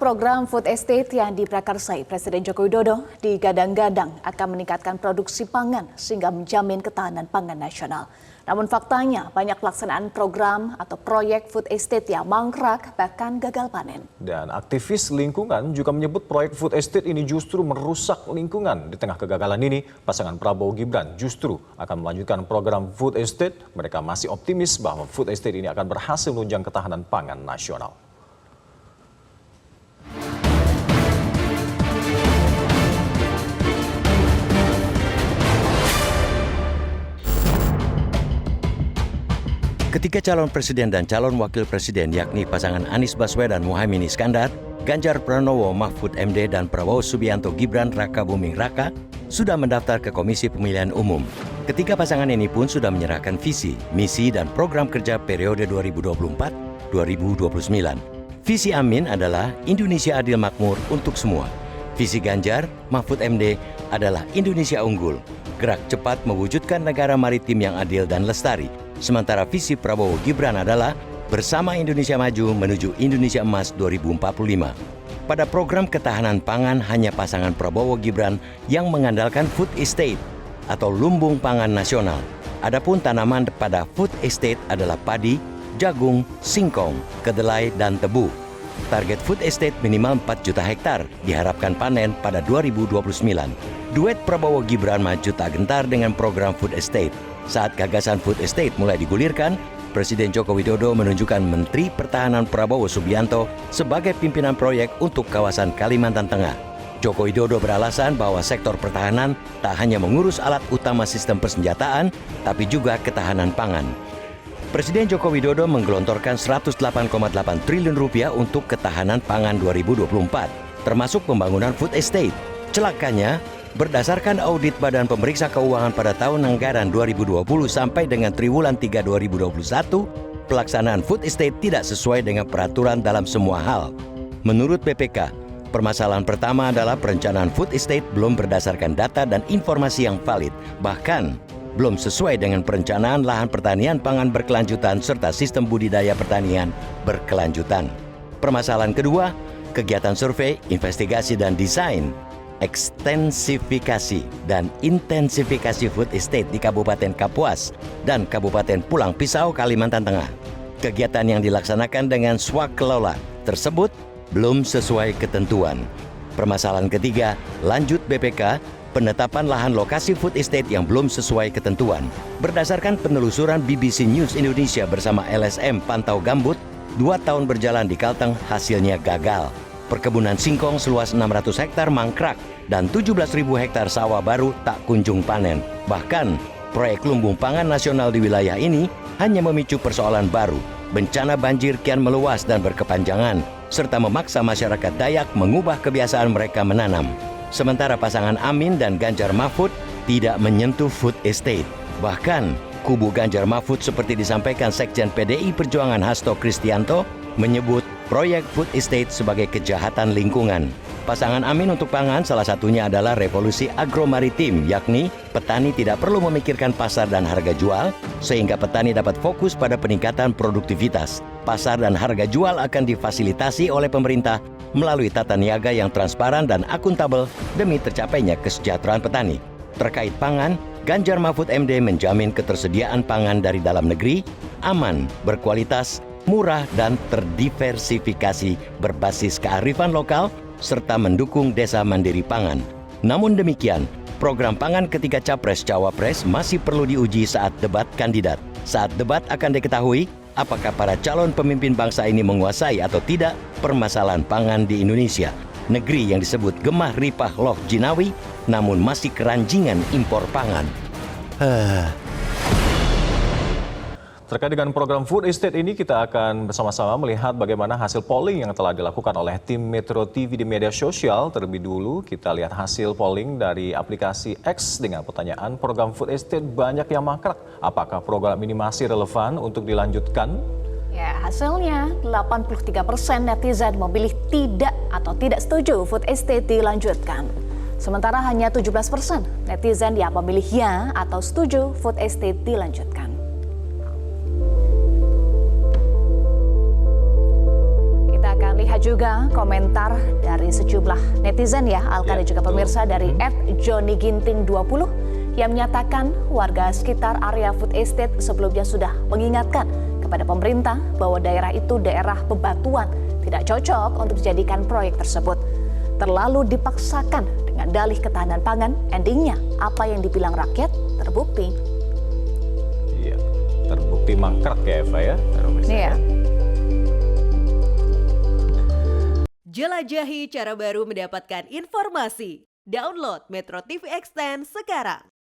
program food estate yang diprakarsai Presiden Joko Widodo digadang-gadang akan meningkatkan produksi pangan sehingga menjamin ketahanan pangan nasional. Namun faktanya banyak pelaksanaan program atau proyek food estate yang mangkrak bahkan gagal panen. Dan aktivis lingkungan juga menyebut proyek food estate ini justru merusak lingkungan. Di tengah kegagalan ini, pasangan Prabowo Gibran justru akan melanjutkan program food estate. Mereka masih optimis bahwa food estate ini akan berhasil menunjang ketahanan pangan nasional. Ketika calon presiden dan calon wakil presiden yakni pasangan Anies Baswedan Muhaimin Iskandar, Ganjar Pranowo Mahfud MD dan Prabowo Subianto Gibran Raka Buming Raka sudah mendaftar ke Komisi Pemilihan Umum. Ketiga pasangan ini pun sudah menyerahkan visi, misi dan program kerja periode 2024-2029. Visi Amin adalah Indonesia Adil Makmur untuk semua. Visi Ganjar Mahfud MD adalah Indonesia Unggul, gerak cepat mewujudkan negara maritim yang adil dan lestari. Sementara visi Prabowo Gibran adalah Bersama Indonesia Maju menuju Indonesia Emas 2045. Pada program ketahanan pangan hanya pasangan Prabowo Gibran yang mengandalkan food estate atau lumbung pangan nasional. Adapun tanaman pada food estate adalah padi, jagung, singkong, kedelai, dan tebu. Target food estate minimal 4 juta hektar diharapkan panen pada 2029. Duet Prabowo Gibran maju tak gentar dengan program food estate. Saat gagasan food estate mulai digulirkan, Presiden Joko Widodo menunjukkan Menteri Pertahanan Prabowo Subianto sebagai pimpinan proyek untuk kawasan Kalimantan Tengah. Joko Widodo beralasan bahwa sektor pertahanan tak hanya mengurus alat utama sistem persenjataan, tapi juga ketahanan pangan. Presiden Joko Widodo menggelontorkan 108,8 triliun rupiah untuk ketahanan pangan 2024, termasuk pembangunan food estate. Celakanya, berdasarkan audit Badan Pemeriksa Keuangan pada tahun anggaran 2020 sampai dengan triwulan 3 2021, pelaksanaan food estate tidak sesuai dengan peraturan dalam semua hal. Menurut BPK, permasalahan pertama adalah perencanaan food estate belum berdasarkan data dan informasi yang valid, bahkan belum sesuai dengan perencanaan lahan pertanian pangan berkelanjutan serta sistem budidaya pertanian berkelanjutan. Permasalahan kedua, kegiatan survei, investigasi, dan desain, ekstensifikasi dan intensifikasi food estate di Kabupaten Kapuas dan Kabupaten Pulang Pisau, Kalimantan Tengah. Kegiatan yang dilaksanakan dengan swakelola tersebut belum sesuai ketentuan. Permasalahan ketiga, lanjut BPK, penetapan lahan lokasi food estate yang belum sesuai ketentuan. Berdasarkan penelusuran BBC News Indonesia bersama LSM Pantau Gambut, 2 tahun berjalan di Kalteng hasilnya gagal. Perkebunan singkong seluas 600 hektar mangkrak dan 17.000 hektar sawah baru tak kunjung panen. Bahkan, proyek lumbung pangan nasional di wilayah ini hanya memicu persoalan baru. Bencana banjir kian meluas dan berkepanjangan, serta memaksa masyarakat Dayak mengubah kebiasaan mereka menanam. Sementara pasangan Amin dan Ganjar Mahfud tidak menyentuh food estate. Bahkan, kubu Ganjar Mahfud seperti disampaikan Sekjen PDI Perjuangan Hasto Kristianto menyebut proyek food estate sebagai kejahatan lingkungan. Pasangan Amin untuk pangan salah satunya adalah revolusi agromaritim, yakni petani tidak perlu memikirkan pasar dan harga jual, sehingga petani dapat fokus pada peningkatan produktivitas. Pasar dan harga jual akan difasilitasi oleh pemerintah melalui tata niaga yang transparan dan akuntabel demi tercapainya kesejahteraan petani. Terkait pangan, Ganjar Mahfud MD menjamin ketersediaan pangan dari dalam negeri, aman, berkualitas, murah, dan terdiversifikasi berbasis kearifan lokal, serta mendukung desa mandiri pangan. Namun demikian, program pangan ketiga Capres-Cawapres masih perlu diuji saat debat kandidat. Saat debat akan diketahui apakah para calon pemimpin bangsa ini menguasai atau tidak permasalahan pangan di Indonesia. Negeri yang disebut gemah ripah loh jinawi, namun masih keranjingan impor pangan. Terkait dengan program food estate ini, kita akan bersama-sama melihat bagaimana hasil polling yang telah dilakukan oleh tim Metro TV di media sosial. Terlebih dulu, kita lihat hasil polling dari aplikasi X dengan pertanyaan program food estate banyak yang mangkrak. Apakah program ini masih relevan untuk dilanjutkan? Ya, hasilnya 83% netizen memilih tidak atau tidak setuju food estate dilanjutkan. Sementara hanya 17% netizen yang memilih ya atau setuju food estate dilanjutkan. juga komentar dari sejumlah netizen ya, Alka dan juga pemirsa dari @JohnnyGinting20 yang menyatakan warga sekitar area food estate sebelumnya sudah mengingatkan kepada pemerintah bahwa daerah itu daerah bebatuan, tidak cocok untuk dijadikan proyek tersebut. Terlalu dipaksakan dengan dalih ketahanan pangan, endingnya apa yang dibilang rakyat terbukti. Iya, terbukti mangkrak ya Eva ya. Iya. Jelajahi cara baru mendapatkan informasi. Download Metro TV Extend sekarang.